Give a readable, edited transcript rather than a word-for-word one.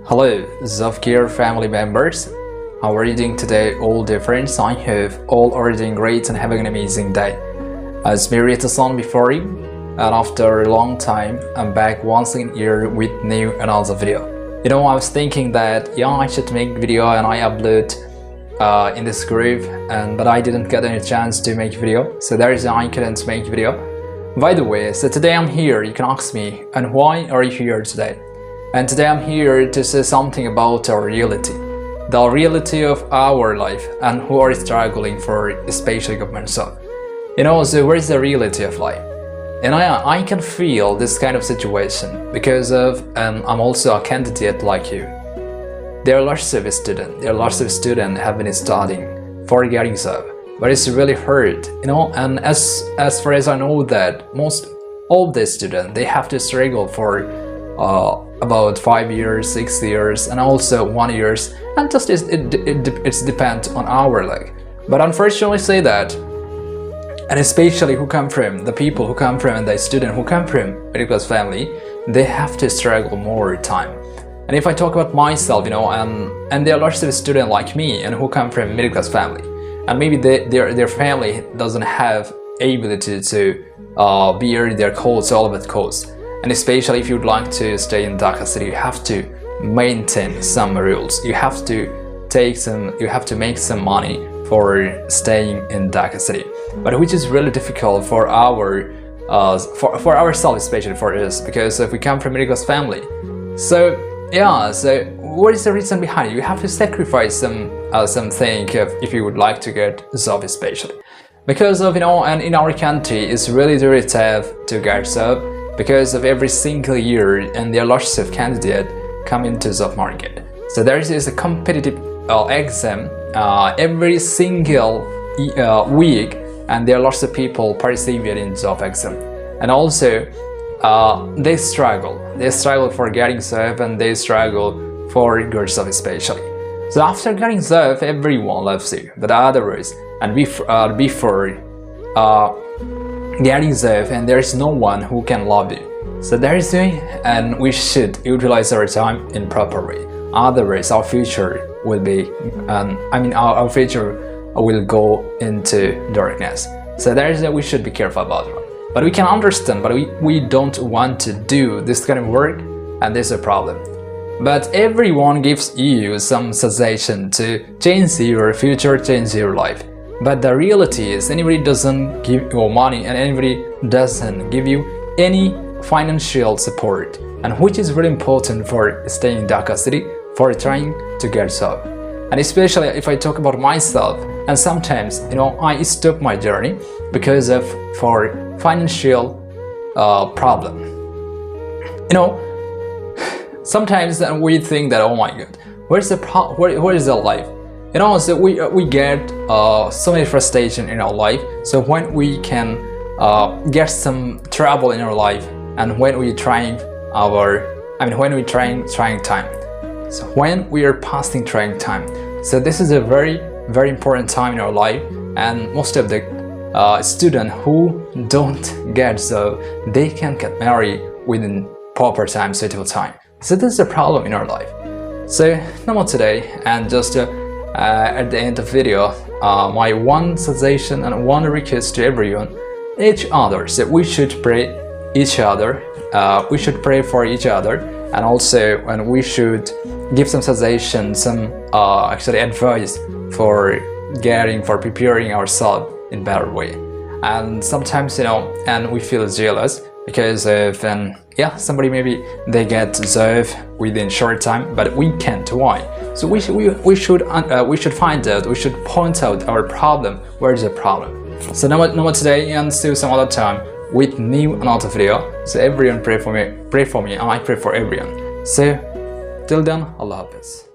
Hello, Zofgear family members. How are you doing today? All different. I hope all are doing great and having an amazing day. As me, Hasan before you, and after a long time, I'm back once again here with new another video. I was thinking that I should make video and I upload in this group, but I didn't get any chance to make video, so that is why I couldn't make video. By the way, so today I'm here. You can ask me, and why are you here today? And today I'm here to say something about our reality, the reality of our life, and who are struggling for especially government stuff. So where is the reality of life? And I can feel this kind of situation because of I'm also a candidate like you. There are lots of students have been studying for getting job, but it's really hard, and as far as I know that most of the students, they have to struggle for about 5 years, 6 years, and also 1 year, and just it's depends on our luck. But unfortunately say that, and especially who come from the people who come from and the student who come from middle class family, they have to struggle more time. And if I talk about myself, and there are lots of students like me and who come from middle class family, and maybe their family doesn't have ability to bear their costs, all of it costs. And especially if you'd like to stay in Dhaka city, you have to maintain some rules. You have to make some money for staying in Dhaka city, but which is really difficult for for ourselves, especially for us, because if we come from middle class family. So what is the reason behind it? You have to sacrifice something if you would like to get a job, especially because of and in our country it's really tough to get job, because of every single year, and there are lots of candidates come into the job market. So there is a competitive exam every single week, and there are lots of people participating in job exam, and also they struggle for getting job, and they struggle for good job especially. So after getting job, everyone loves you, but otherwise, and before getting job, and there is no one who can love you. So there is way, and we should utilize our time in proper way. Otherwise, our future will be, our future will go into darkness. So there is that we should be careful about it. But we can understand, but we don't want to do this kind of work, and there's a problem. But everyone gives you some suggestion to change your future, change your life. But the reality is, anybody doesn't give you money, and anybody doesn't give you any financial support, and which is really important for staying in Dhaka city, for trying to get a job. And especially if I talk about myself, and sometimes I stop my journey because of for financial problem. Sometimes we think that, oh my god, where is the life? So we get so many frustration in our life. So when we can get some trouble in our life, and when we trying time. So when we are passing trying time. So this is a very, very important time in our life, and most of the students who don't get so, they can get married within proper time, suitable time. So this is a problem in our life. So no more today, and just at the end of the video, my one suggestion and one request to everyone, each other, so we should pray each other, we should pray for each other, and also when we should give some suggestions, some actually advice for preparing ourselves in better way. And sometimes and we feel jealous because of somebody maybe they get job within short time, but we can't. Why? So we should find out, we should point out our problem. Where is the problem? So no more today, and still some other time with new another video. So everyone pray for me, and I pray for everyone. So till then, Allah Hafiz.